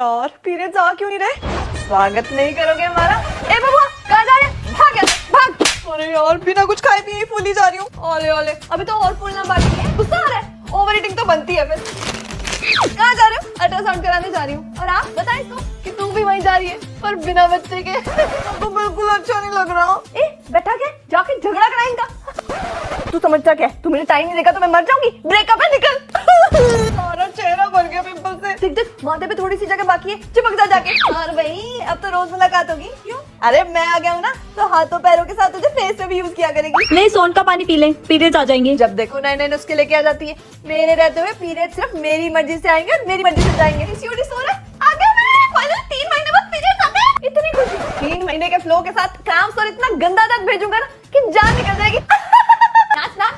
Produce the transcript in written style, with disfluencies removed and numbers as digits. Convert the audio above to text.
और पीरियड्स आ क्यों नहीं रहे? स्वागत नहीं करोगे हमारा? ए बबुआ कहाँ जा रहे हैं? भाग यहाँ से, भाग। अरे यार बिना कुछ खाए पिए ही फूली जा रही हूँ। ओले ओले अभी तो और फूलना बाकी है। गुस्सा आ रहा है? ओवर ईटिंग तो बनती है फिर। कहाँ जा रहे हो? अल्ट्रासाउंड कराने जा रही हूँ। और आप बता इसको कि तू भी वहीं जा रही है पर बिना बच्चे के। तो बिल्कुल अच्छा नहीं लग रहा। ए बैठा क्या? जाके झगड़ा कराएगा। तू समझता क्या? तू मुझे टाइम नहीं देगा तो मैं मर जाऊंगी। ब्रेकअप है, निकल। सारा चेहरा भर गया पिंपल से। देख देख माथे पे थोड़ी सी जगह बाकी है, चिपक जा जाके। और भाई अब तो रोज मुलाकात होगी। क्यों? अरे मैं आ गया हूँ ना तो हाथों पैरों के साथ तुझे फेस पे भी यूज किया करेगी। नहीं, सोन का पानी पी ले, पीरियड्स आ जाएंगे। जब देखो नए नए नुस्खे लेके आ जाती है। मेरे रहते हुए पीरियड सिर्फ मेरी मर्जी से आएंगे और मेरी मर्जी से जाएंगे। आ गया मैं। फाइनली 3 महीने बाद पीरियड्स आते हैं। इतनी खुशी। 3 महीने के फ्लो के साथ क्रैम्प्स और इतना गंदा दर्द भेजूंगा ना कि जान निकल जाएगी। नाच नाच।